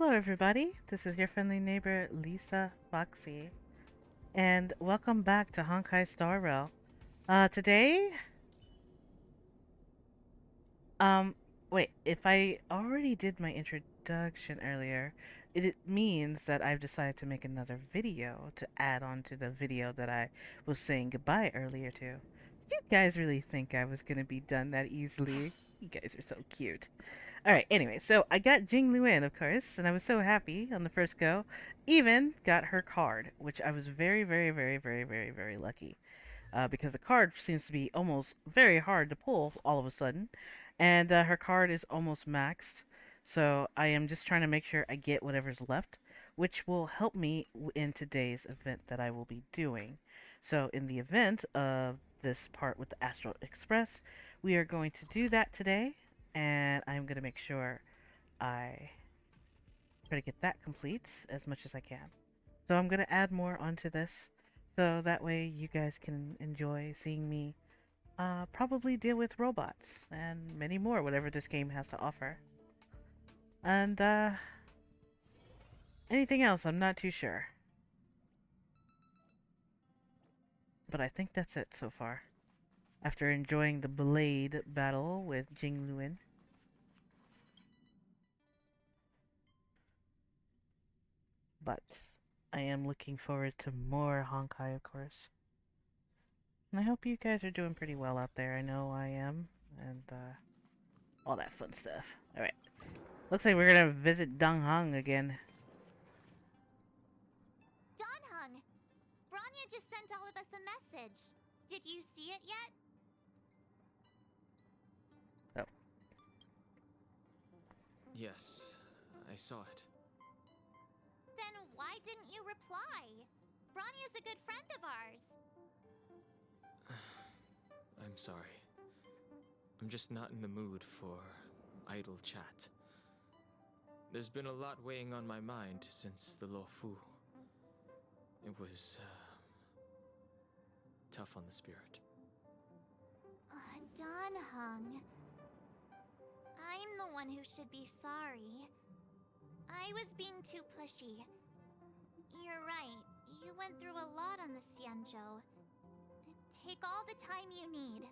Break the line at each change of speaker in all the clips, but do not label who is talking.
Hello, everybody. This is your friendly neighbor, Lisa Foxy, and welcome back to Honkai Star Rail. Today, um, wait, if I already did my introduction earlier, it means that I've decided to make another video to add on to the video that I was saying goodbye earlier to. Did you guys really think I was gonna be done that easily? You guys are so cute. Alright, anyway, so I got Jing Lu in, of course, and I was so happy on the first go. Even got her card, which I was very, very, very, very, very, very lucky. Because the card seems to be almost very hard to pull all of a sudden. And her card is almost maxed. So I am just trying to make sure I get whatever's left, which will help me in today's event that I will be doing. So in the event of this part with the Astral Express, we are going to do that today, and I'm going to make sure I try to get that complete as much as I can. So I'm going to add more onto this, so that way you guys can enjoy seeing me probably deal with robots and many more, whatever this game has to offer. And anything else, I'm not too sure. But I think that's it so far. After enjoying the blade battle with Jing Luin. But I am looking forward to more Honkai, of course. And I hope you guys are doing pretty well out there. I know I am. And all that fun stuff. Alright. Looks like we're gonna visit Dong Hong again.
Don Hung, Branya just sent all of us a message. Did you see it yet?
Oh.
Yes, I saw it.
Then why didn't you reply? Branya's a good friend of ours.
I'm sorry. I'm just not in the mood for idle chat. There's been a lot weighing on my mind since the Lo Fu. It was tough on the spirit.
Don Hung. I'm the one who should be sorry. I was being too pushy. You're right. You went through a lot on the Xianzhou. Take all the time you need.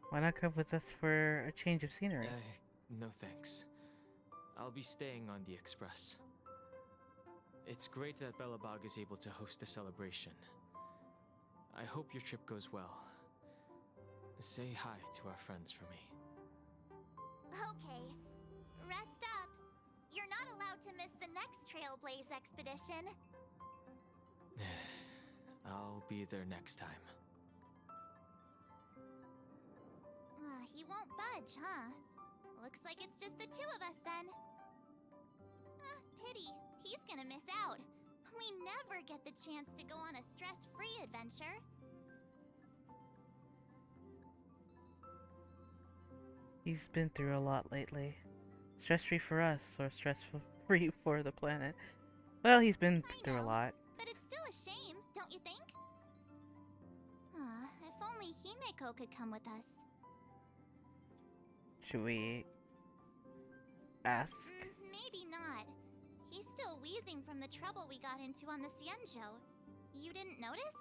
Why not come with us for a change of scenery?
No thanks. I'll be staying on the Express. It's great that Belobog is able to host a celebration. I hope your trip goes well. Say hi to our friends for me.
Okay. Rest up. You're not allowed to miss the next Trailblaze expedition.
I'll be there next time.
He won't budge, huh? Looks like it's just the two of us then. Pity. He's gonna miss out. We never get the chance to go on a stress-free adventure.
He's been through a lot lately. Stress-free for us, or stress-free for the planet. Well, he's been through a lot.
But it's still a shame, don't you think? If only Himeko could come with us.
Should we ask?
Maybe not. He's still wheezing from the trouble we got into on the Xianzhou. You didn't notice?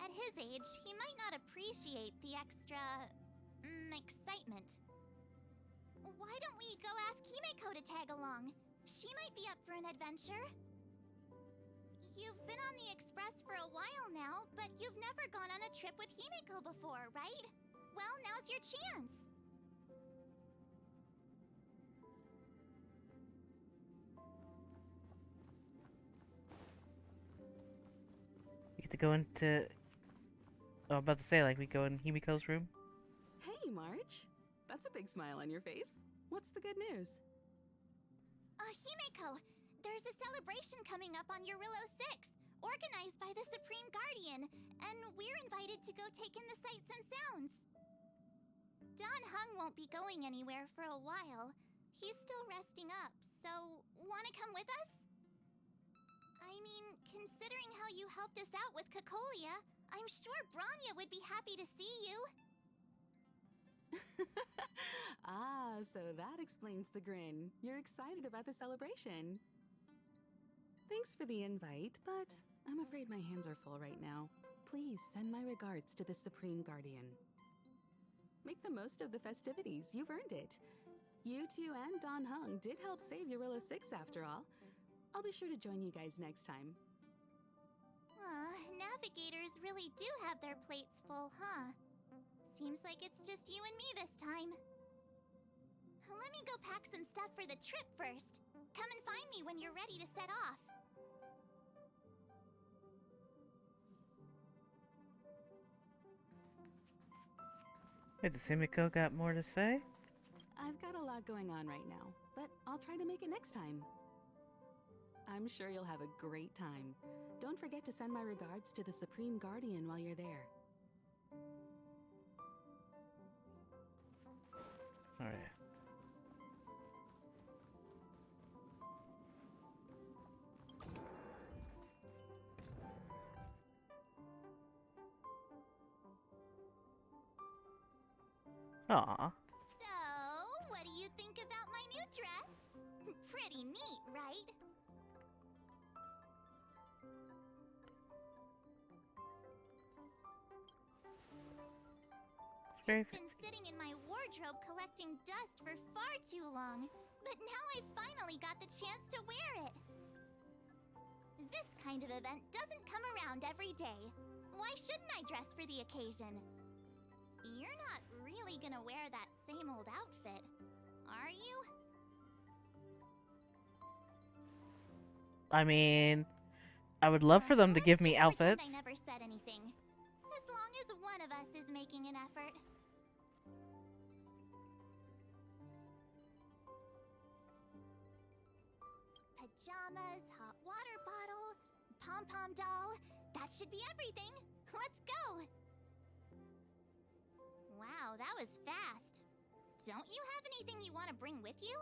At his age, he might not appreciate the extra... excitement. Why don't we go ask Himeko to tag along? She might be up for an adventure. You've been on the Express for a while now, but you've never gone on a trip with Himeko before, right? Well, now's your chance.
We get to go into... Oh, I'm about to say, like, we go in Himiko's room?
Hey, March. That's a big smile on your face. What's the good news?
Himeko, there's a celebration coming up on Eurillo 6, organized by the Supreme Guardian, and we're invited to go take in the sights and sounds. Don Hung won't be going anywhere for a while. He's still resting up, so wanna come with us? I mean, considering how you helped us out with Cocolia, I'm sure Branya would be happy to see you.
So that explains the grin. You're excited about the celebration. Thanks for the invite, but I'm afraid my hands are full right now. Please send my regards to the Supreme Guardian. Make the most of the festivities. You've earned it. You two and Don Hung did help save Eurilla 6 after all. I'll be sure to join you guys next time.
Navigators really do have their plates full, huh? Seems like it's just you and me this time. Let me go pack some stuff for the trip first. Come and find me when you're ready to set off.
Wait, does Himiko got more to say?
I've got a lot going on right now, but I'll try to make it next time. I'm sure you'll have a great time. Don't forget to send my regards to the Supreme Guardian while you're there.
Alright. Aw.
So, what do you think about my new dress? Pretty neat, right?
It's very
It's been sitting in my wardrobe collecting dust for far too long, but now I finally got the chance to wear it. This kind of event doesn't come around every day. Why shouldn't I dress for the occasion? You're not really gonna wear that same old outfit, are you?
I mean, I would love for them to give me
Let's just pretend
outfits.
I never said anything. As long as one of us is making an effort. Pajamas, hot water bottle, pom-pom doll. That should be everything. Let's go! Wow, that was fast. Don't you have anything you want to bring with you?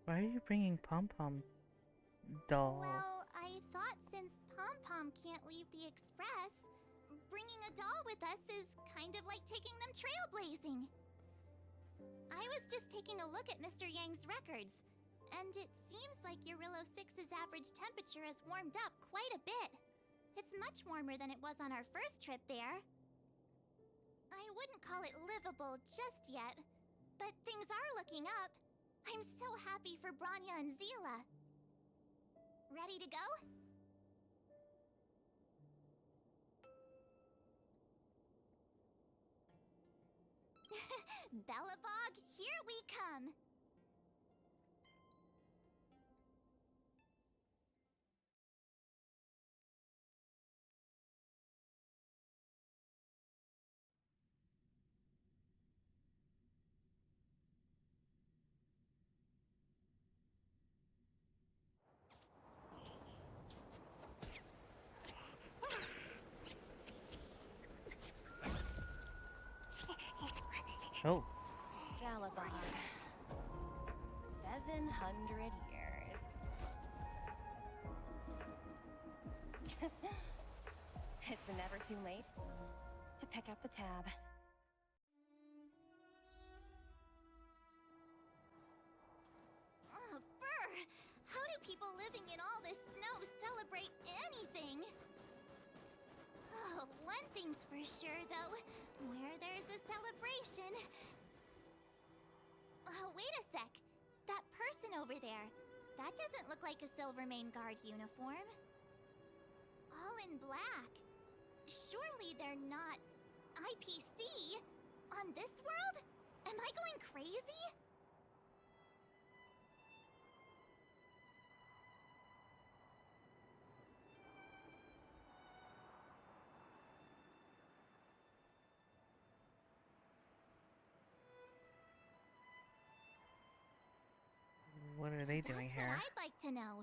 Why are you bringing Pom Pom doll?
Well, I thought since Pom-Pom can't leave the Express, bringing a doll with us is kind of like taking them trailblazing. I was just taking a look at Mr. Yang's records, and it seems like Eurilla 6's average temperature has warmed up quite a bit. It's much warmer than it was on our first trip there. I wouldn't call it livable just yet, but things are looking up. I'm so happy for Branya and Zila. Ready to go? Bellabog, here we come!
Oh.
Galabon. 700 years. It's never too late to pick up the tab.
Oh, brr! How do people living in all this snow celebrate anything? Oh, one thing's for sure, though. Where there's a celebration... Oh, wait a sec. That person over there, that doesn't look like a Silvermane Guard uniform. All in black. Surely they're not... IPC? On this world? Am I going crazy?
What are they doing
That's
here?
what I'd like to know.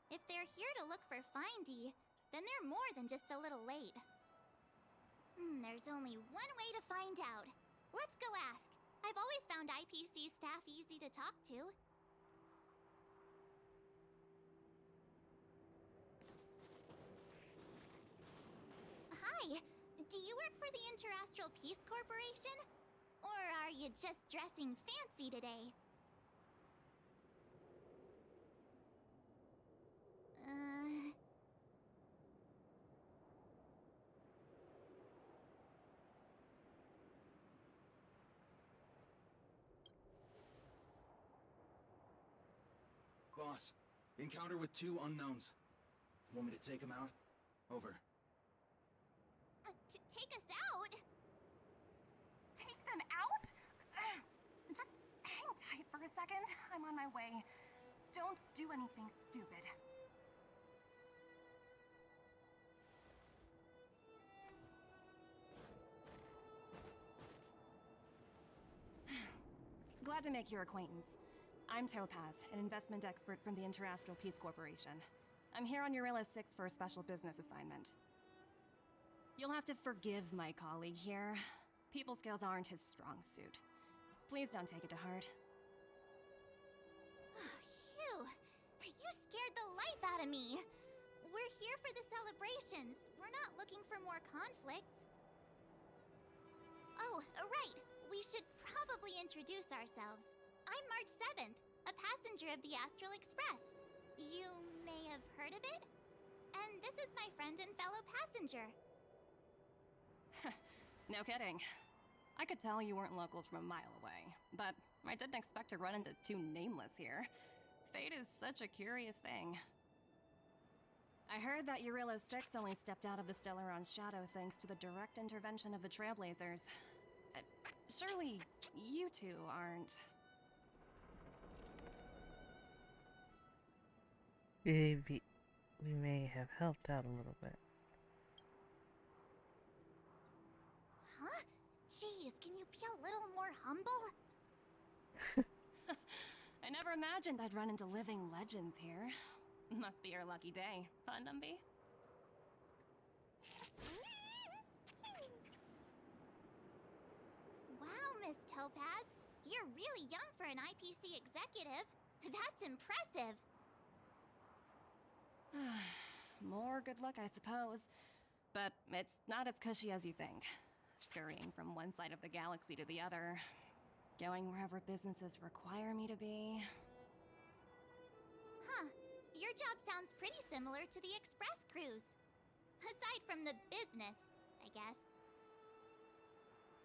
If they're here to look for Findy, then they're more than just a little late. There's only one way to find out. Let's go ask. I've always found IPC staff easy to talk to. Hi, do you work for the Interastral Peace Corporation? Or are you just dressing fancy today?
Boss, encounter with 2 unknowns. Want me to take them out? Over.
Take us out?
Take them out? Just hang tight for a second. I'm on my way. Don't do anything stupid. Glad to make your acquaintance. I'm Topaz, an investment expert from the Interastral Peace Corporation. I'm here on Eurilla 6 for a special business assignment. You'll have to forgive my colleague here. People skills aren't his strong suit. Please don't take it to heart.
Phew! You scared the life out of me! We're here for the celebrations. We're not looking for more conflicts. Oh, right. We should probably introduce ourselves. I'm March 7th, a passenger of the Astral Express. You may have heard of it? And this is my friend and fellow passenger.
No kidding. I could tell you weren't locals from a mile away, but I didn't expect to run into 2 nameless here. Fate is such a curious thing. I heard that Eurilla 6 only stepped out of the Stellaron's shadow thanks to the direct intervention of the Trailblazers. Surely, you 2 aren't...
Maybe we may have helped out a little bit.
Huh? Jeez, can you be a little more humble?
I never imagined I'd run into living legends here. Must be your lucky day, huh, Numby?
Wow, Miss Topaz. You're really young for an IPC executive. That's impressive.
More good luck, I suppose. But it's not as cushy as you think. Scurrying from one side of the galaxy to the other. Going wherever businesses require me to be.
Huh. Your job sounds pretty similar to the express cruise. Aside from the business, I guess.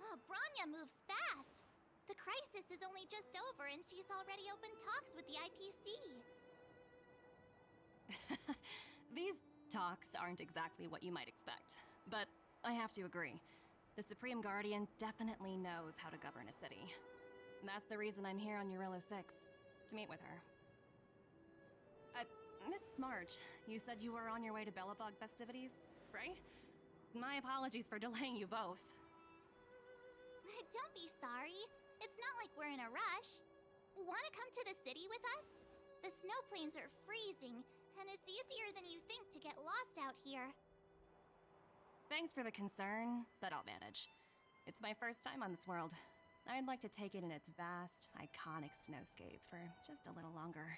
Oh, Branya moves fast. The crisis is only just over and she's already opened talks with the IPC.
These talks aren't exactly what you might expect. But I have to agree. The Supreme Guardian definitely knows how to govern a city. That's the reason I'm here on Eurilla 6, to meet with her. Miss March, you said you were on your way to Belobog festivities, right? My apologies for delaying you both.
Don't be sorry. It's not like we're in a rush. Wanna come to the city with us? The snow plains are freezing, and it's easier than you think to get lost out here.
Thanks for the concern, but I'll manage. It's my first time on this world. I'd like to take it in its vast, iconic snowscape for just a little longer.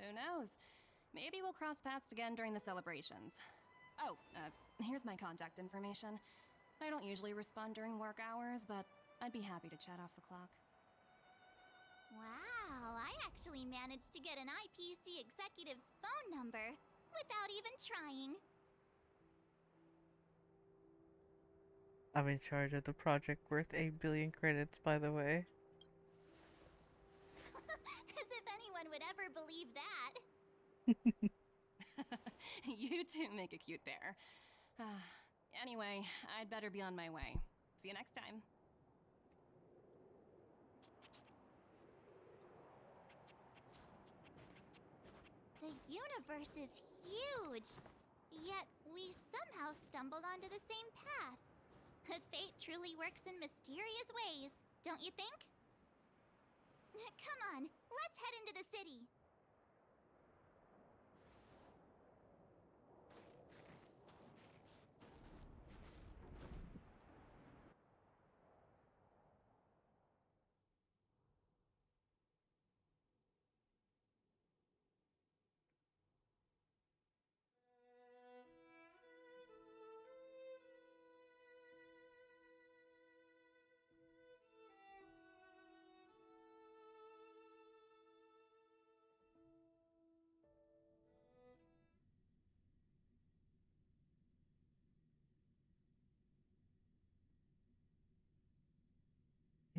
Who knows? Maybe we'll cross paths again during the celebrations. Oh, here's my contact information. I don't usually respond during work hours, but I'd be happy to chat off the clock.
Wow, I actually managed to get an IPC executive's phone number without even trying.
I'm in charge of the project worth 8 billion credits, by the way.
As if anyone would ever believe that.
You two make a cute pair. Anyway, I'd better be on my way. See you next time.
The universe is huge, yet we somehow stumbled onto the same path. Fate truly works in mysterious ways, don't you think? Come on, let's head into the city.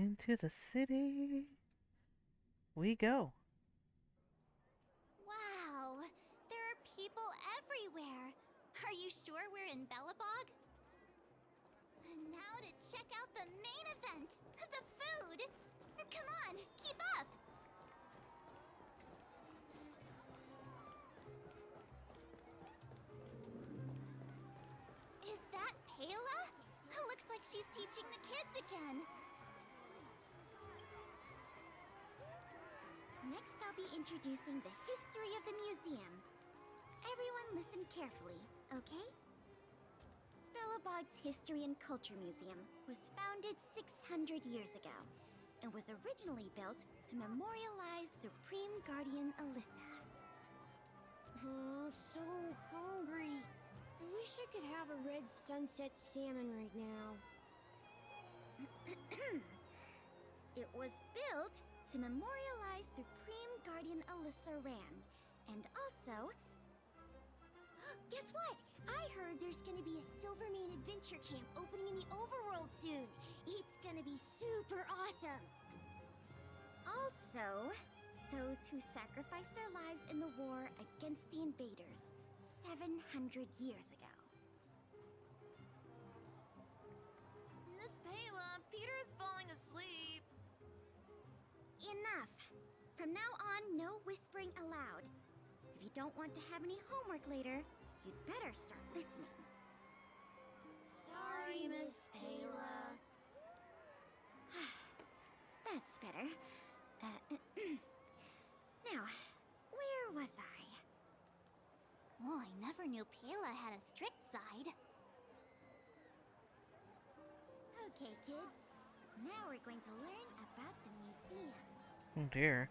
Into the city we go.
Wow, there are people everywhere. Are you sure we're in Belobog? And now to check out the main event, the food. Come on, keep up. Is that Payla? Looks like she's teaching the kids again. Next, I'll be introducing the history of the museum. Everyone listen carefully, okay? Belobog's History and Culture Museum was founded 600 years ago and was originally built to memorialize Supreme Guardian Alyssa.
So hungry. I wish I could have a red sunset salmon right now.
It was built to memorialize Supreme Guardian Alyssa Rand, and also... Guess what? I heard there's gonna be a Silvermane adventure camp opening in the overworld soon. It's gonna be super awesome. Also, those who sacrificed their lives in the war against the invaders 700 years ago. Miss Payla, Peter is falling asleep. Enough. From now on, no whispering aloud. If you don't want to have any homework later, you'd better start listening.
Sorry, Miss Payla.
That's better. Now, where was I? Oh, I never knew Payla had a strict side. Okay, kids. Now we're going to learn about the museum.
Oh dear.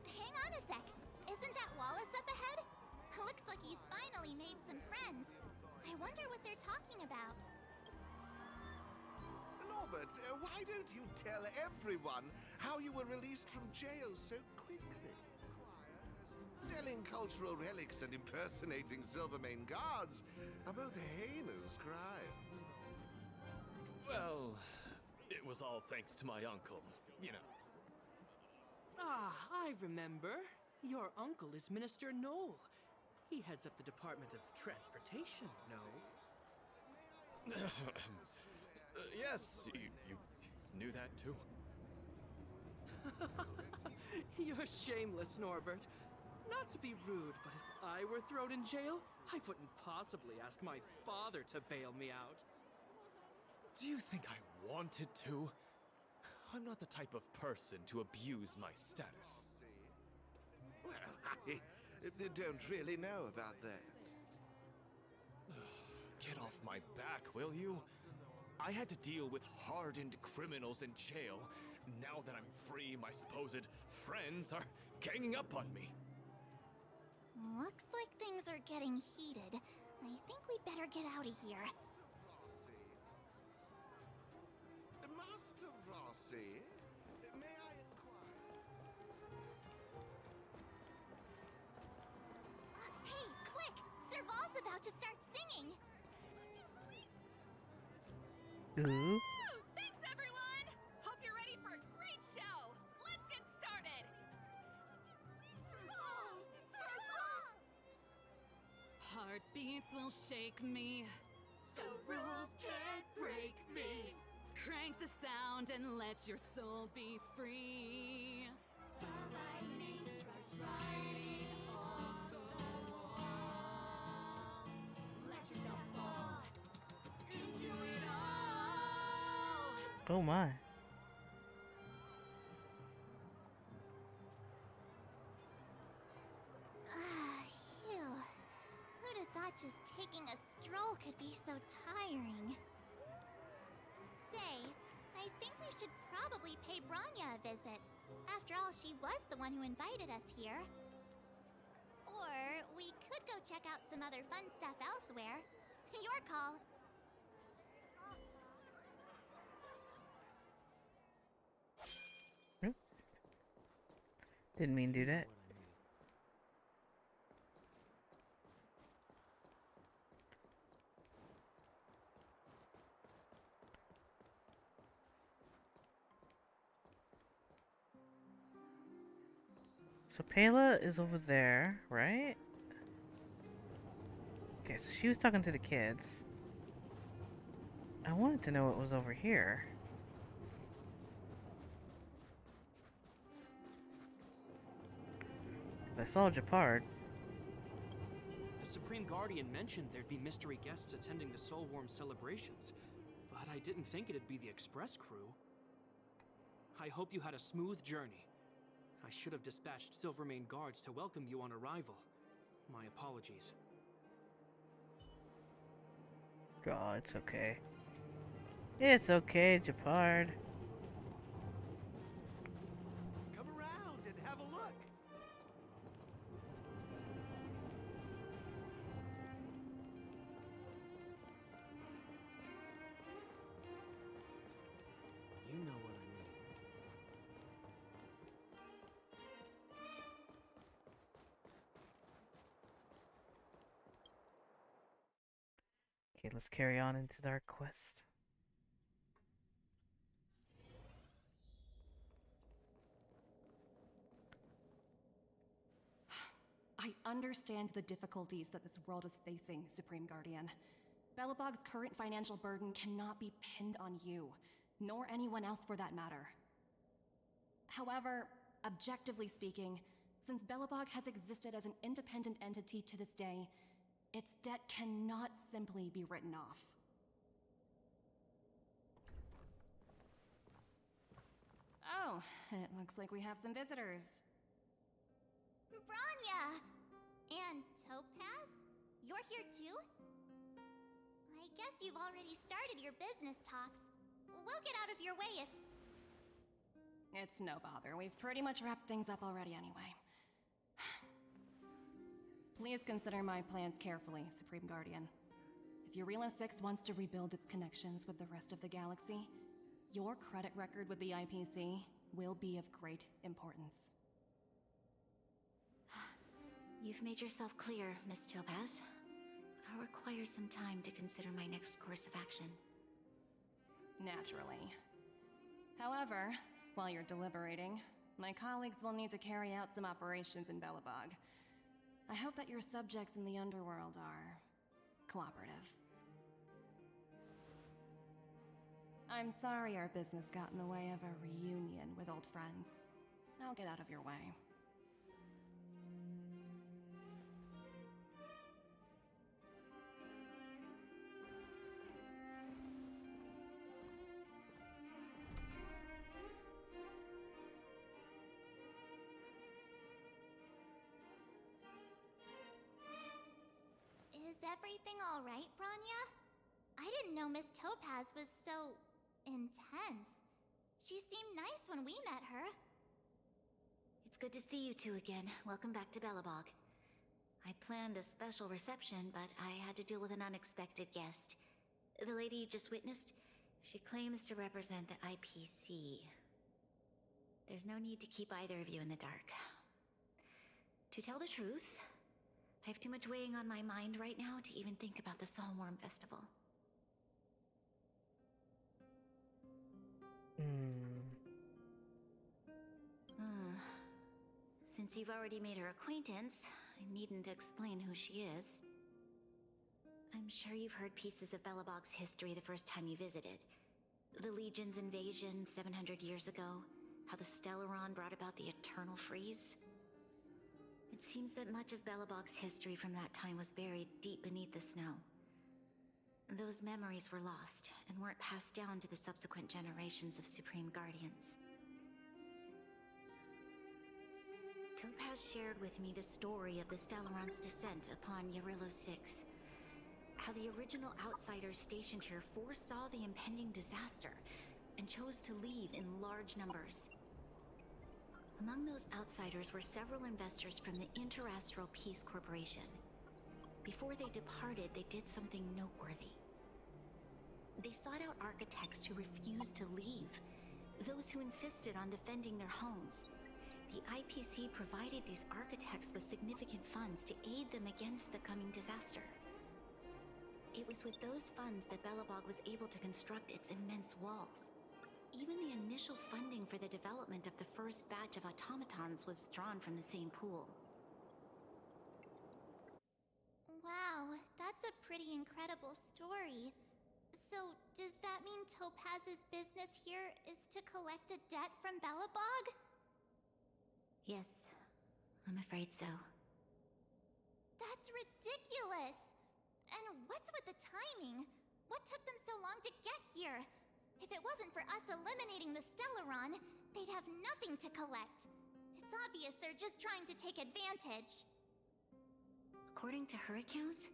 Hang on a sec. Isn't that Wallace up ahead? Looks like he's finally made some friends. I wonder what they're talking about.
Norbert, why don't you tell everyone how you were released from jail so quickly? Selling cultural relics and impersonating Silvermane guards are both heinous crimes.
Well, it was all thanks to my uncle, you know.
Ah, I remember. Your uncle is Minister Knoll. He heads up the Department of Transportation, no?
Yes, you knew that too?
You're shameless, Norbert. Not to be rude, but if I were thrown in jail, I wouldn't possibly ask my father to bail me out.
Do you think I wanted to? I'm not the type of person to abuse my status.
Well, I don't really know about that.
Get off my back, will you? I had to deal with hardened criminals in jail. Now that I'm free, my supposed friends are ganging up on me.
Looks like things are getting heated. I think we'd better get out of here.
Master Rossi, may I inquire?
Hey, quick! Serval's about to start singing!
Ooh.
Thanks, everyone! Hope you're ready for a great show! Let's get started!
Serval! Serval!
Heartbeats will shake me.
So rules can't break me.
Crank the sound and let your soul be free.
The lightning strikes right off the wall. Let yourself fall into it all.
Oh my.
Phew. Who'd have thought just taking a stroll could be so tiring? Say, I think we should probably pay Branya a visit. After all, she was the one who invited us here. Or we could go check out some other fun stuff elsewhere. Your call.
Didn't mean to do that.
What
So Pela is over there, right? Okay, so she was talking to the kids. I wanted to know what was over here. 'Cause I saw Japard.
The Supreme Guardian mentioned there'd be mystery guests attending the Soulworm celebrations, but I didn't think it'd be the Express crew. I hope you had a smooth journey. I should have dispatched Silvermane guards to welcome you on arrival. My apologies.
Oh, it's okay. It's okay, Japard.
Come around and have a look.
You know what I mean.
Okay, let's carry on into our quest.
I understand the difficulties that this world is facing, Supreme Guardian. Belobog's current financial burden cannot be pinned on you, nor anyone else for that matter. However, objectively speaking, since Belobog has existed as an independent entity to this day, its debt cannot simply be written off. Oh, it looks like we have some visitors.
Branya! And Topaz? You're here too? I guess you've already started your business talks. We'll get out of your way if...
It's no bother. We've pretty much wrapped things up already anyway. Please consider my plans carefully, Supreme Guardian. If Eurilo 6 wants to rebuild its connections with the rest of the galaxy, your credit record with the IPC will be of great importance.
You've made yourself clear, Miss Topaz. I'll require some time to consider my next course of action.
Naturally. However, while you're deliberating, my colleagues will need to carry out some operations in Belobog. I hope that your subjects in the underworld are cooperative. I'm sorry our business got in the way of a reunion with old friends. I'll get out of your way.
Is everything alright, Branya? I didn't know Miss Topaz was so... intense. She seemed nice when we met her.
It's good to see you two again. Welcome back to Belobog. I planned a special reception, but I had to deal with an unexpected guest. The lady you just witnessed, she claims to represent the IPC. There's no need to keep either of you in the dark. To tell the truth, I have too much weighing on my mind right now to even think about the Soulworm Festival. Since you've already made her acquaintance, I needn't explain who she is. I'm sure you've heard pieces of Belobog's history the first time you visited. The Legion's invasion 700 years ago, how the Stellaron brought about the Eternal Freeze. It seems that much of Belobog's history from that time was buried deep beneath the snow. Those memories were lost and weren't passed down to the subsequent generations of Supreme Guardians. Topaz shared with me the story of the Stellaron's descent upon Eurilo 6. How the original outsiders stationed here foresaw the impending disaster and chose to leave in large numbers. Among those outsiders were several investors from the Interastral Peace Corporation. Before they departed, they did something noteworthy. They sought out architects who refused to leave, those who insisted on defending their homes. The IPC provided these architects with significant funds to aid them against the coming disaster. It was with those funds that Belobog was able to construct its immense walls. Even the initial funding for the development of the first batch of automatons was drawn from the same pool.
Wow, that's a pretty incredible story. So, does that mean Topaz's business here is to collect a debt from Belobog?
Yes, I'm afraid so.
That's ridiculous! And what's with the timing? What took them so long to get here? If it wasn't for us eliminating the Stellaron, they'd have nothing to collect. It's obvious they're just trying to take advantage.
According to her account,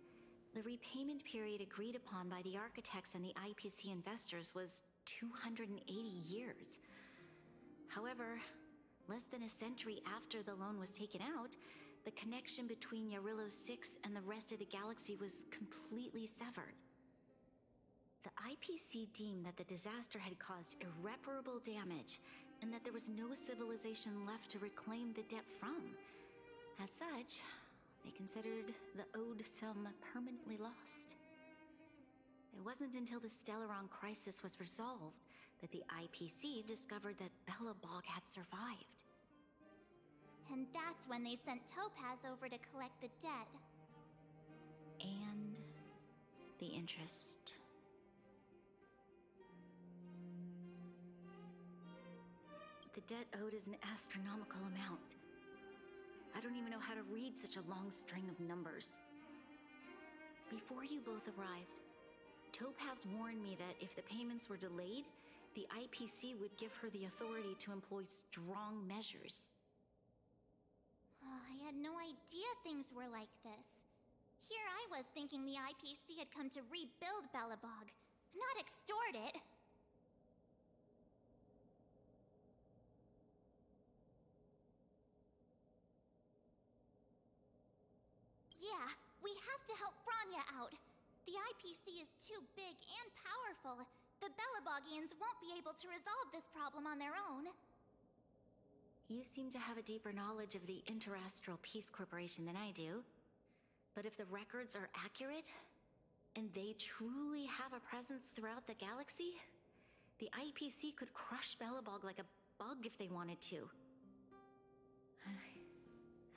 the repayment period agreed upon by the architects and the IPC investors was 280 years. However, less than a century after the loan was taken out, the connection between Yarillo 6 and the rest of the galaxy was completely severed. The IPC deemed that the disaster had caused irreparable damage and that there was no civilization left to reclaim the debt from. As such, they considered the owed sum permanently lost. It wasn't until the Stellaron crisis was resolved that the IPC discovered that Belobog had survived.
And that's when they sent Topaz over to collect the debt.
And the interest. The debt owed is an astronomical amount. I don't even know how to read such a long string of numbers. Before you both arrived, Topaz warned me that if the payments were delayed, the IPC would give her the authority to employ strong measures.
Oh, I had no idea things were like this. Here I was thinking the IPC had come to rebuild Belobog, not extort it. Yeah, we have to help Bronya out. The IPC is too big and powerful. The Belobogians won't be able to resolve this problem on their own.
You seem to have a deeper knowledge of the Interastral Peace Corporation than I do. But if the records are accurate, and they truly have a presence throughout the galaxy, the IPC could crush Belobog like a bug if they wanted to.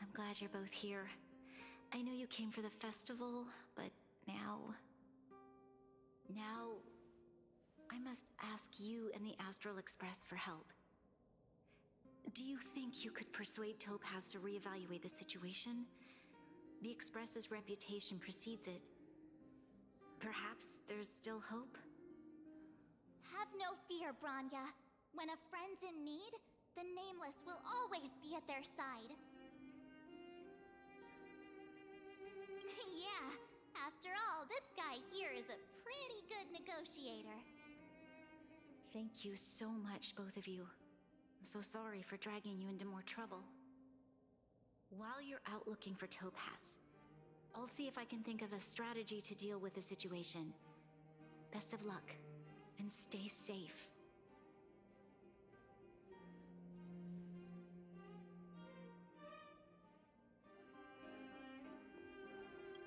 I'm glad you're both here. I know you came for the festival, but now I must ask you and the Astral Express for help. Do you think you could persuade Topaz to reevaluate the situation? The Express's reputation precedes it. Perhaps there's still hope?
Have no fear, Bronya. When a friend's in need, the Nameless will always be at their side. Yeah, after all, this guy here is a pretty good negotiator.
Thank you so much, both of you. I'm so sorry for dragging you into more trouble. While you're out looking for Topaz, I'll see if I can think of a strategy to deal with the situation. Best of luck, and stay safe.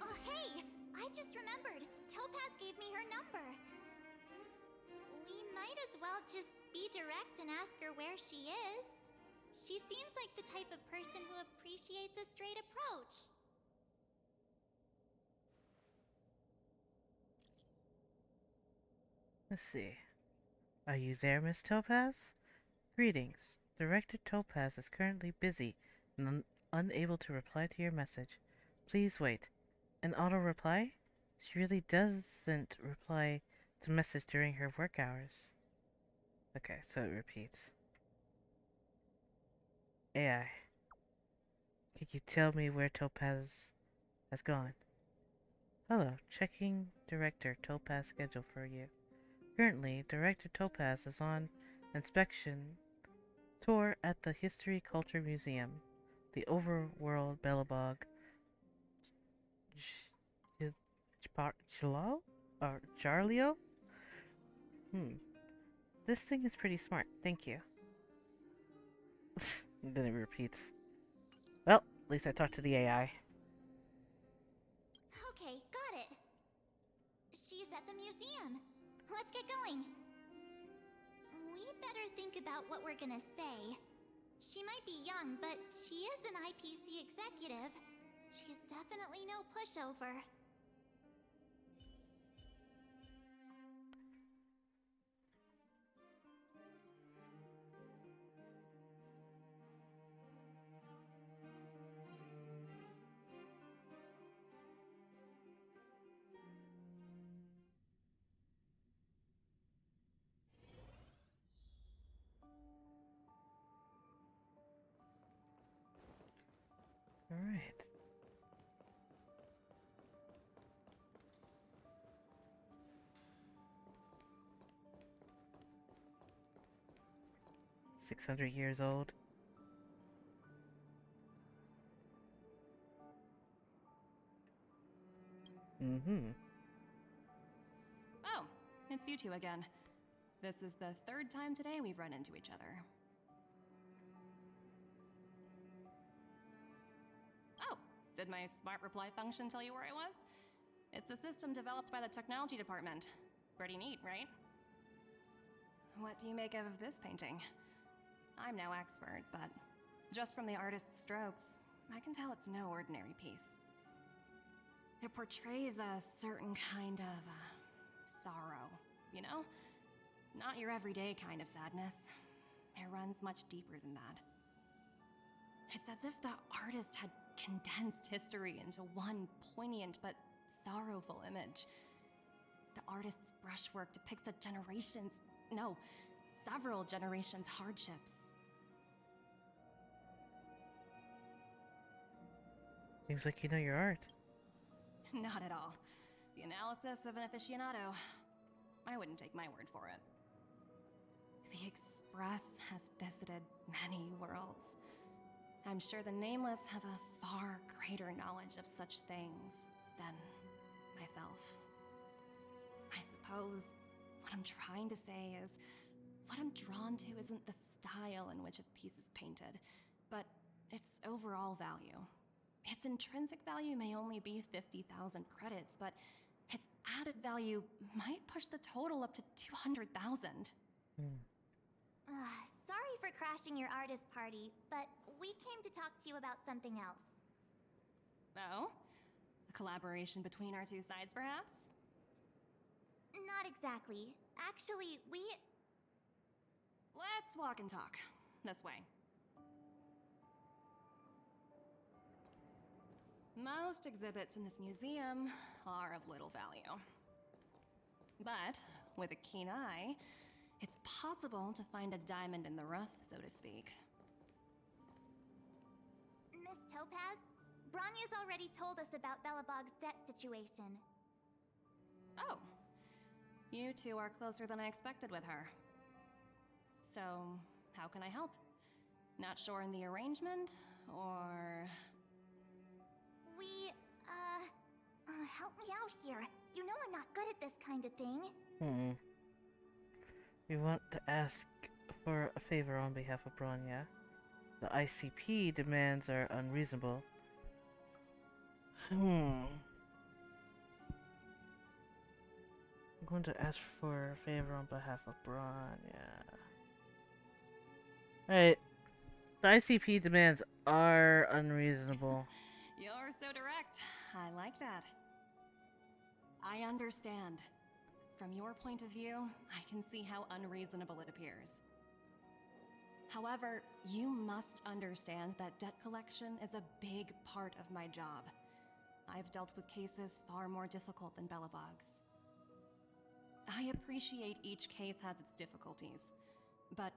Oh, hey! I just remembered. Topaz gave me her number. We might as well just be direct and ask her where she is. She seems like the type of person who appreciates a straight approach.
Let's see. Are you there, Miss Topaz? Greetings. Director Topaz is currently busy and unable to reply to your message. Please wait. An auto-reply? She really doesn't reply to message during her work hours. Okay, so it repeats. AI. Can you tell me where Topaz has gone? Hello, checking Director Topaz schedule for you. Currently, Director Topaz is on inspection tour at the History Culture Museum, the Overworld Belobog Jarlio? This thing is pretty smart, thank you. Then it repeats. Well, at least I talked to the AI.
Okay, got it. She's at the museum. Let's get going. We better think about what we're gonna say. She might be young, but she is an IPC executive. She's definitely no pushover.
All right. $600 old. Mm-hmm.
Oh, it's you two again. This is the third time today we've run into each other. Oh, did my smart reply function tell you where I was? It's a system developed by the technology department. Pretty neat, right? What do you make of this painting? I'm no expert, but just from the artist's strokes, I can tell it's no ordinary piece. It portrays a certain kind of sorrow, you know? Not your everyday kind of sadness. It runs much deeper than that. It's as if the artist had condensed history into one poignant but sorrowful image. The artist's brushwork depicts several generations' hardships.
Seems like you know your art.
Not at all. The analysis of an aficionado. I wouldn't take my word for it. The Express has visited many worlds. I'm sure the Nameless have a far greater knowledge of such things than myself. I suppose what I'm trying to say is, what I'm drawn to isn't the style in which a piece is painted, but its overall value. Its intrinsic value may only be 50,000 credits, but its added value might push the total up to 200,000.
Sorry for crashing your artist party, but we came to talk to you about something else.
Oh? A collaboration between our two sides, perhaps?
Not exactly. Actually,
Let's walk and talk. This way. Most exhibits in this museum are of little value. But with a keen eye, it's possible to find a diamond in the rough, so to speak.
Miss Topaz, Bronya's already told us about Belobog's debt situation.
Oh. You two are closer than I expected with her. So, how can I help? Not sure in the arrangement, or...
Help me out here. You know I'm not good at this kind of thing.
We want to ask for a favor on behalf of Bronya. The ICP demands are unreasonable. I'm going to ask for a favor on behalf of Bronya. Alright. The ICP demands are unreasonable.
You're so direct. I like that. I understand. From your point of view, I can see how unreasonable it appears. However, you must understand that debt collection is a big part of my job. I've dealt with cases far more difficult than Belobog's. I appreciate each case has its difficulties, but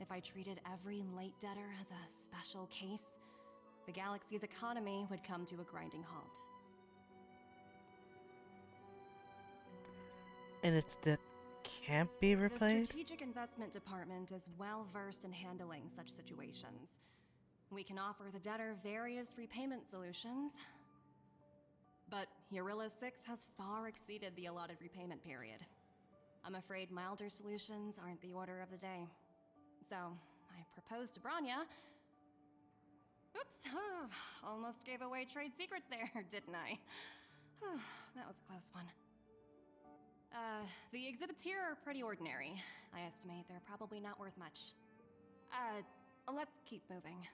if I treated every late debtor as a special case, the galaxy's economy would come to a grinding halt.
And it's that can't be
The
replaced?
Strategic Investment Department is well versed in handling such situations. We can offer the debtor various repayment solutions, but Eurillo 6 has far exceeded the allotted repayment period. I'm afraid milder solutions aren't the order of the day. So, I proposed to Bronya. Oops, almost gave away trade secrets there, didn't I? That was a close one. The exhibits here are pretty ordinary. I estimate they're probably not worth much. Let's keep moving.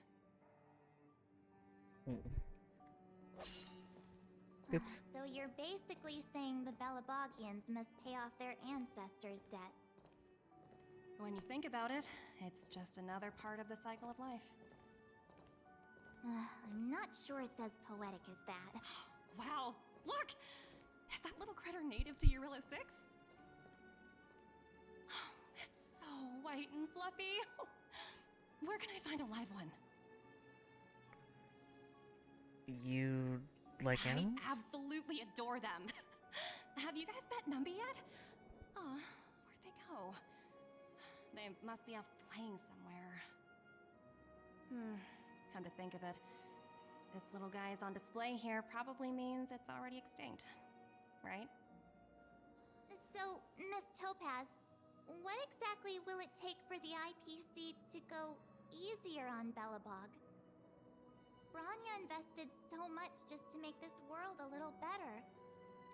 Oops.
So you're basically saying the Belabogians must pay off their ancestors' debts.
When you think about it, it's just another part of the cycle of life.
I'm not sure it's as poetic as that.
Wow, look! Is that little critter native to Eurillo 6? It's so white and fluffy. Where can I find a live one?
You like animals?
I absolutely adore them. Have you guys met Numby yet? Oh, where'd they go? They must be off playing somewhere. Come to think of it, this little guy's on display here probably means it's already extinct, right?
So, Miss Topaz, what exactly will it take for the IPC to go easier on Belobog? Branya invested so much just to make this world a little better.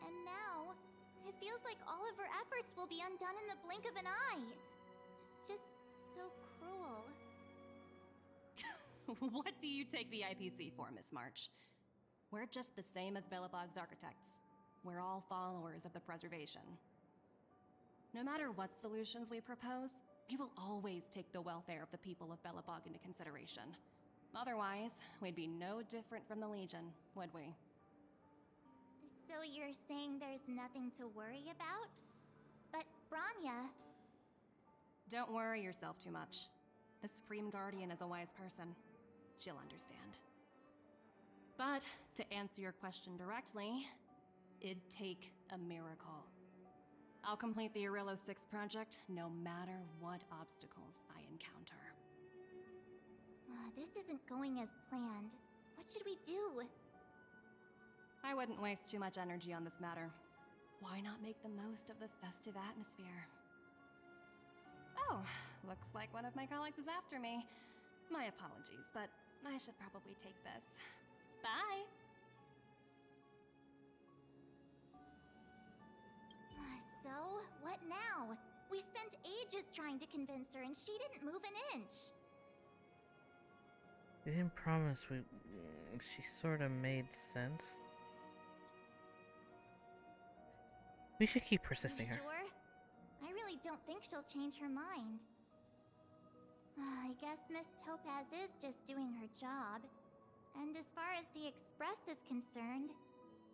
And now, it feels like all of her efforts will be undone in the blink of an eye. It's just so cruel.
What do you take the IPC for, Miss March? We're just the same as Belobog's architects. We're all followers of the preservation. No matter what solutions we propose, we will always take the welfare of the people of Belobog into consideration. Otherwise, we'd be no different from the Legion, would we?
So you're saying there's nothing to worry about? But Branya...
Don't worry yourself too much. The Supreme Guardian is a wise person. She'll understand. But, to answer your question directly, it'd take a miracle. I'll complete the Eurillo 6 project no matter what obstacles I encounter.
This isn't going as planned. What should we do?
I wouldn't waste too much energy on this matter. Why not make the most of the festive atmosphere? Oh, looks like one of my colleagues is after me. My apologies, but I should probably take this. Bye!
So, what now? We spent ages trying to convince her and she didn't move an inch.
We didn't promise we... She sort of made sense. We should keep persisting her.
Sure? I really don't think she'll change her mind. I guess Miss Topaz is just doing her job. And as far as the Express is concerned,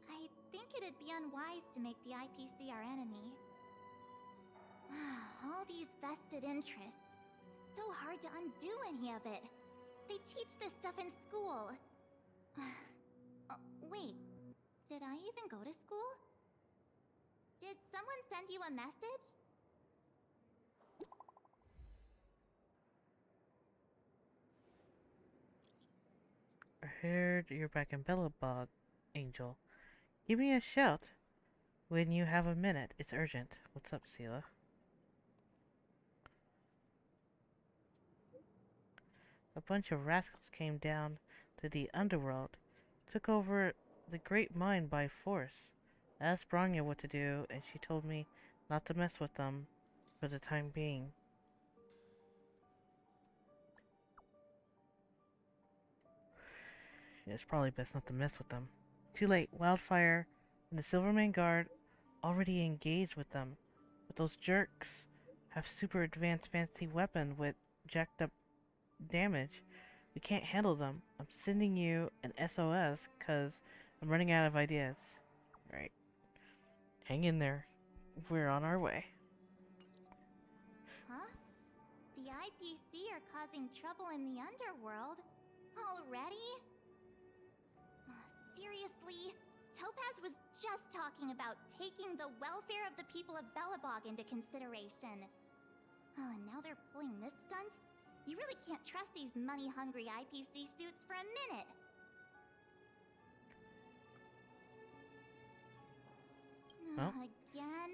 I think it'd be unwise to make the IPC our enemy. All these vested interests. So hard to undo any of it. They teach this stuff in school. Wait, did I even go to school? Did someone send you a message?
I heard you're back in Belobog, Angel. Give me a shout when you have a minute. It's urgent. What's up, Sela? A bunch of rascals came down to the underworld, took over the great mine by force. I asked Branya what to do, and she told me not to mess with them for the time being. It's probably best not to mess with them. Too late. Wildfire and the Silverman Guard already engaged with them. But those jerks have super advanced fancy weapon with jacked up damage. We can't handle them. I'm sending you an SOS because I'm running out of ideas. Right. Hang in there. We're on our way.
Huh? The IPC are causing trouble in the underworld? Already? Seriously? Topaz was just talking about taking the welfare of the people of Belobog into consideration. Oh, and now they're pulling this stunt? You really can't trust these money-hungry IPC suits for a minute.
Well.
Again?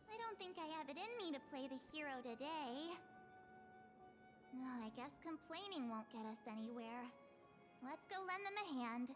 I don't think I have it in me to play the hero today. I guess complaining won't get us anywhere. Let's go lend them a hand.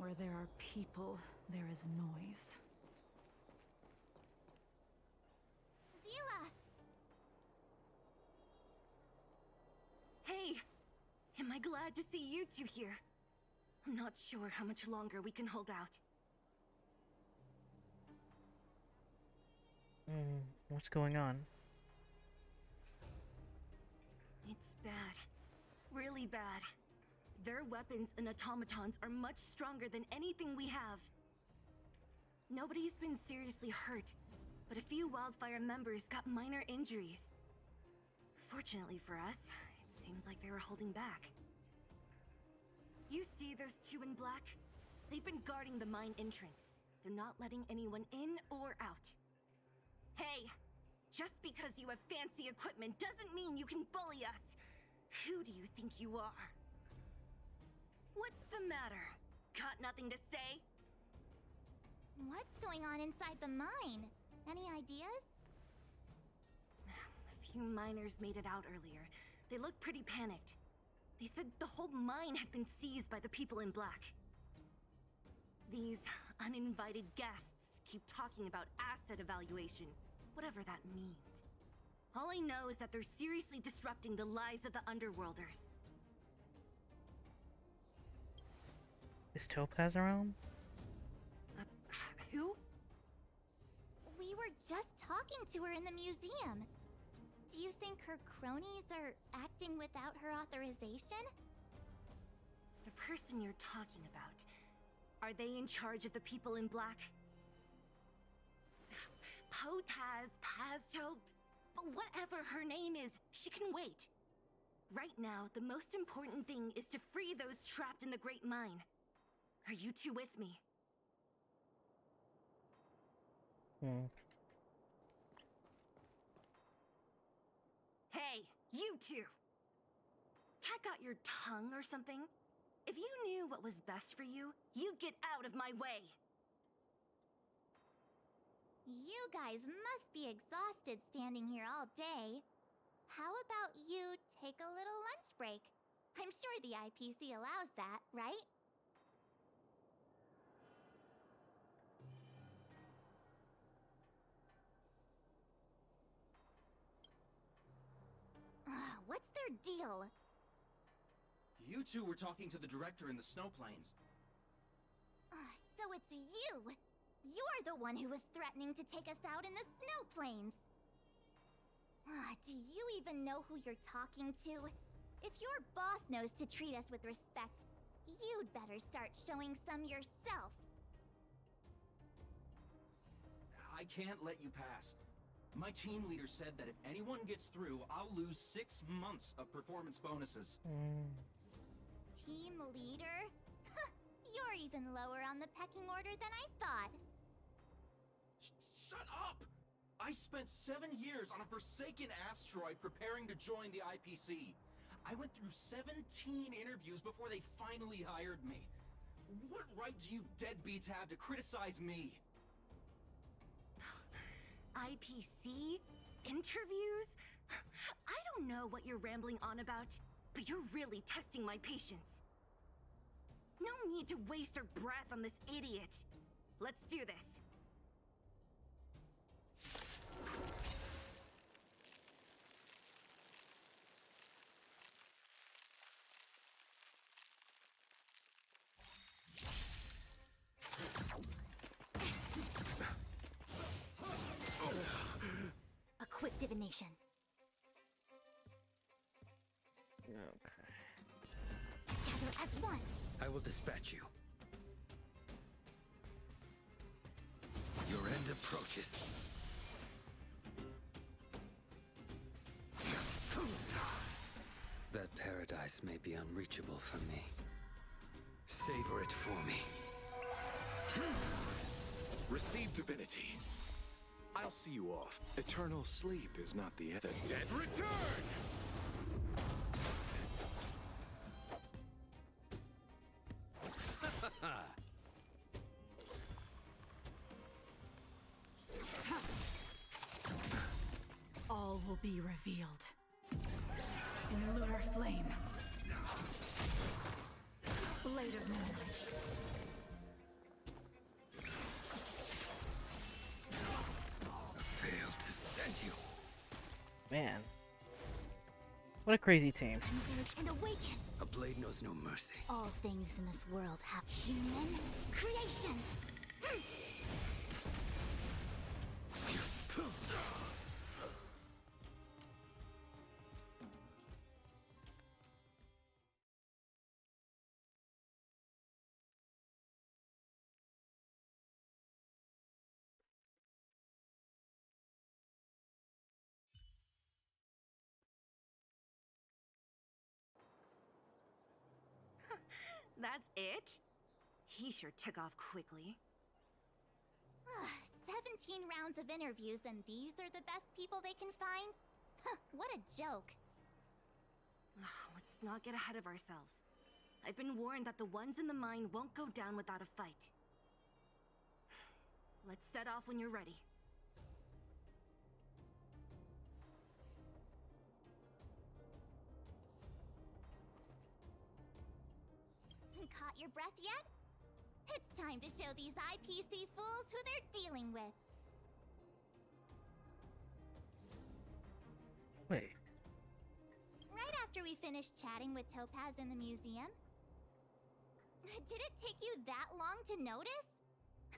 Where there are people, there is noise.
Zila!
Hey! Am I glad to see you two here? I'm not sure how much longer we can hold out.
What's going on?
It's bad. Really bad. Their weapons and automatons are much stronger than anything we have. Nobody's been seriously hurt, but a few Wildfire members got minor injuries. Fortunately for us, it seems like they were holding back. You see those two in black? They've been guarding the mine entrance. They're not letting anyone in or out. Hey! Just because you have fancy equipment doesn't mean you can bully us! Who do you think you are? What's the matter? Got nothing to say?
What's going on inside the mine? Any ideas?
A few miners made it out earlier. They looked pretty panicked. They said the whole mine had been seized by the people in black. These uninvited guests keep talking about asset evaluation, whatever that means. All I know is that they're seriously disrupting the lives of the Underworlders.
Is Topaz around?
Who?
We were just talking to her in the museum. Do you think her cronies are acting without her authorization?
The person you're talking about, are they in charge of the people in black? Potaz, Pazto, whatever her name is, she can wait. Right now, the most important thing is to free those trapped in the Great Mine. Are you two with me? Hey, you two! Cat got your tongue or something? If you knew what was best for you, you'd get out of my way!
You guys must be exhausted standing here all day. How about you take a little lunch break? I'm sure the IPC allows that, right? What's their deal?
You two were talking to the director in the snow plains.
So it's you! You're the one who was threatening to take us out in the snow plains! Do you even know who you're talking to? If your boss knows to treat us with respect, you'd better start showing some yourself.
I can't let you pass. My team leader said that if anyone gets through, I'll lose 6 months of performance bonuses.
Team leader? You're even lower on the pecking order than I thought.
Shut up! I spent 7 years on a forsaken asteroid preparing to join the IPC. I went through 17 interviews before they finally hired me. What right do you deadbeats have to criticize me?
IPC? Interviews? I don't know what you're rambling on about, but you're really testing my patience. No need to waste our breath on this idiot. Let's do this.
A quick divination.
Okay.
Gather as one.
I will dispatch you. Your end approaches. That paradise may be unreachable for me. Savor it for me.
Receive divinity. I'll see you off. Eternal sleep is not the end. The dead return!
All will be revealed. In lunar flame. Blade of moonlight.
a crazy team.
Converge and awaken.
A blade knows no mercy.
All things in this world have human creations.
That's it? He sure took off quickly.
17 rounds of interviews and these are the best people they can find? What a joke.
Let's not get ahead of ourselves. I've been warned that the ones in the mine won't go down without a fight. Let's set off when you're ready.
Caught your breath yet? It's time to show these IPC fools who they're dealing with.
Wait.
Right after we finished chatting with Topaz in the museum. Did it take you that long to notice?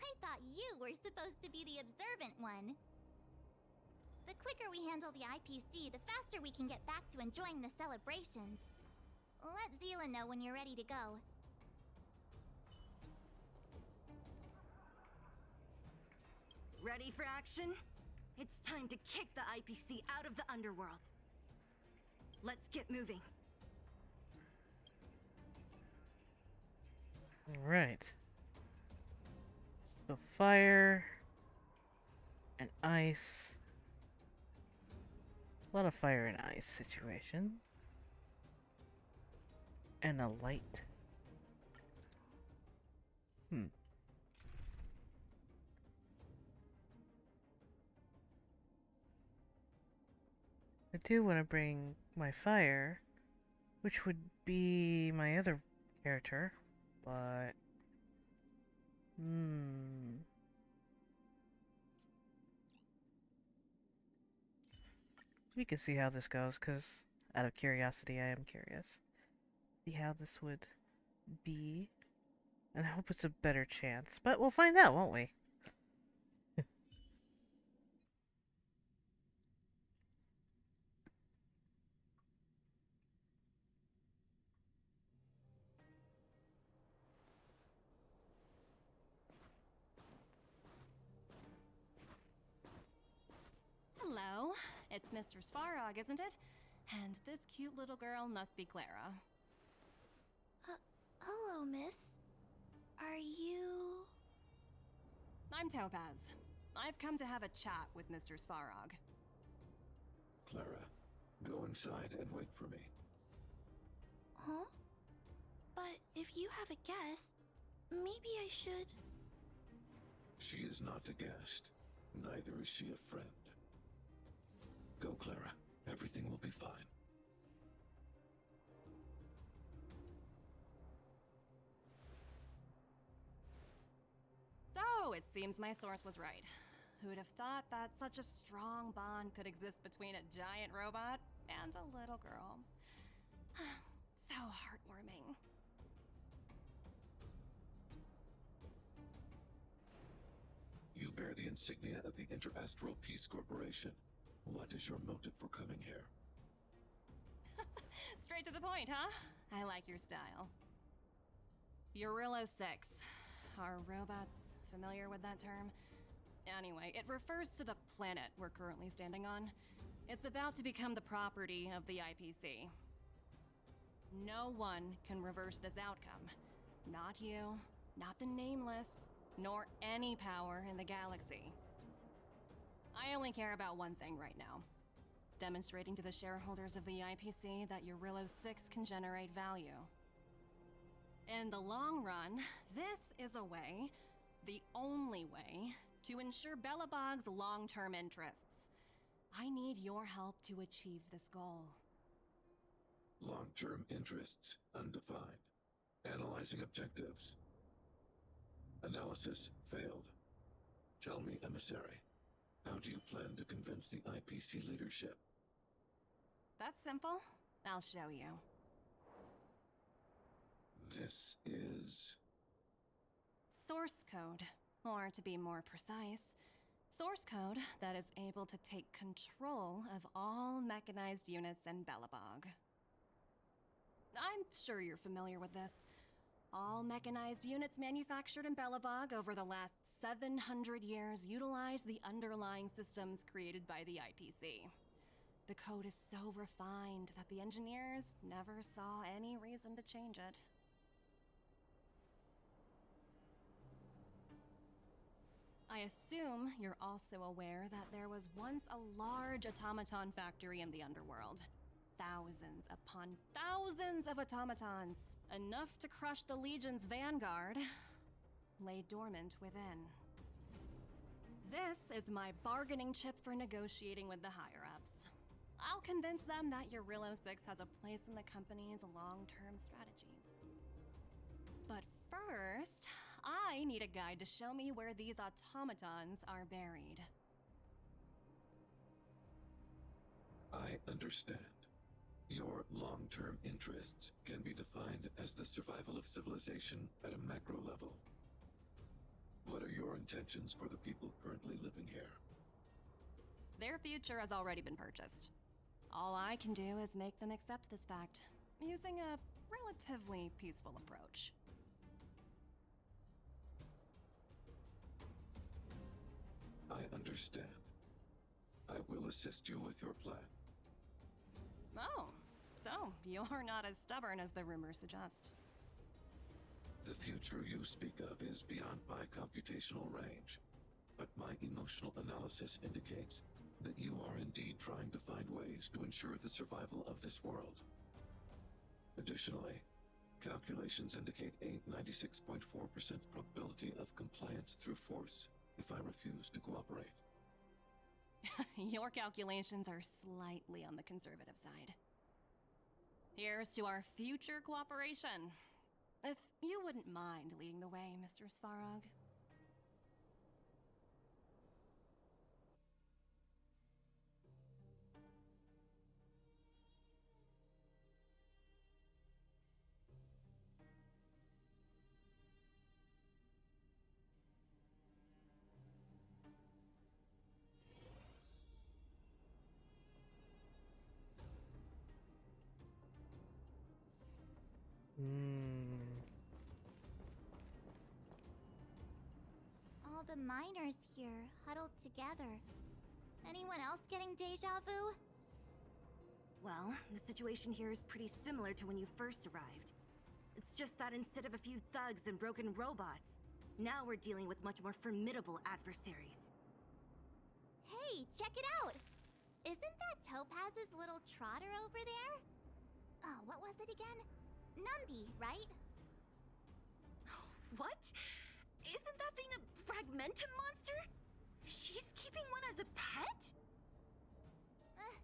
I thought you were supposed to be the observant one. The quicker we handle the IPC, the faster we can get back to enjoying the celebrations. Let Zila know when you're ready to go.
Ready for action? It's time to kick the IPC out of the underworld. Let's get moving.
Alright. So fire and ice. A lot of fire and ice situation. And a light. I do want to bring my fire, which would be my other character, but we can see how this goes, because out of curiosity, I am curious. See how this would be, and I hope it's a better chance, but we'll find out, won't we?
Hello, it's Mr. Svarog, isn't it? And this cute little girl must be Clara.
Hello, miss. Are you...
I'm Topaz. I've come to have a chat with Mr. Svarog.
Clara, go inside and wait for me.
Huh? But if you have a guest, maybe I should...
She is not a guest. Neither is she a friend. Go, Clara. Everything will be fine.
So, it seems my source was right. Who would have thought that such a strong bond could exist between a giant robot and a little girl? So heartwarming.
You bear the insignia of the Interastral Peace Corporation. What is your motive for coming here?
Straight to the point, huh? I like your style. Eurillo 6. Are robots familiar with that term? Anyway, it refers to the planet we're currently standing on. It's about to become the property of the IPC. No one can reverse this outcome. Not you, not the Nameless, nor any power in the galaxy. I only care about one thing right now. Demonstrating to the shareholders of the IPC that Eurillo 6 can generate value. In the long run, this is a way, the only way, to ensure Belobog's long-term interests. I need your help to achieve this goal.
Long-term interests, undefined. Analyzing objectives. Analysis failed. Tell me, emissary, how do you plan to convince the IPC leadership?
That's simple. I'll show you.
This is...
Source code, or to be more precise, source code that is able to take control of all mechanized units in Belobog. I'm sure you're familiar with this. All mechanized units manufactured in Belobog over the last 700 years utilize the underlying systems created by the IPC. The code is so refined that the engineers never saw any reason to change it. I assume you're also aware that there was once a large automaton factory in the underworld. Thousands upon thousands of automatons, enough to crush the Legion's vanguard, lay dormant within. This is my bargaining chip for negotiating with the higher-ups. I'll convince them that Eurillo 6 has a place in the company's long-term strategies. But first, I need a guide to show me where these automatons are buried.
I understand. Your long-term interests can be defined as the survival of civilization at a macro level. What are your intentions for the people currently living here?
Their future has already been purchased. All I can do is make them accept this fact, using a relatively peaceful approach.
I understand. I will assist you with your plan.
Oh, so you're not as stubborn as the rumors suggest.
The future you speak of is beyond my computational range, but my emotional analysis indicates that you are indeed trying to find ways to ensure the survival of this world. Additionally, calculations indicate a 96.4% probability of compliance through force if I refuse to cooperate.
Your calculations are slightly on the conservative side. Here's to our future cooperation. If you wouldn't mind leading the way, Mr. Svarog.
All the miners here, huddled together. Anyone else getting deja vu?
Well, the situation here is pretty similar to when you first arrived. It's just that instead of a few thugs and broken robots, now we're dealing with much more formidable adversaries.
Hey, check it out! Isn't that Topaz's little trotter over there? Oh, what was it again? Numby, right?
What? Isn't that thing a fragmentum monster? She's keeping one as a pet?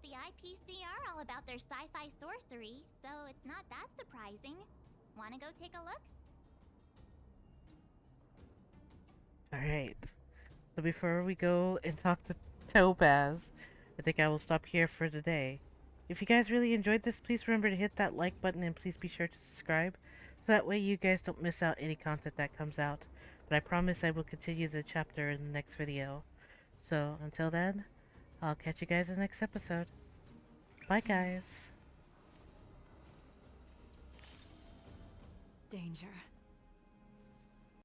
The IPC are all about their sci-fi sorcery, so it's not that surprising. Wanna go take a look?
Alright. So before we go and talk to Topaz, I think I will stop here for today. If you guys really enjoyed this, please remember to hit that like button and please be sure to subscribe, so that way you guys don't miss out any content that comes out. But I promise I will continue the chapter in the next video. So until then, I'll catch you guys in the next episode. Bye guys.
Danger.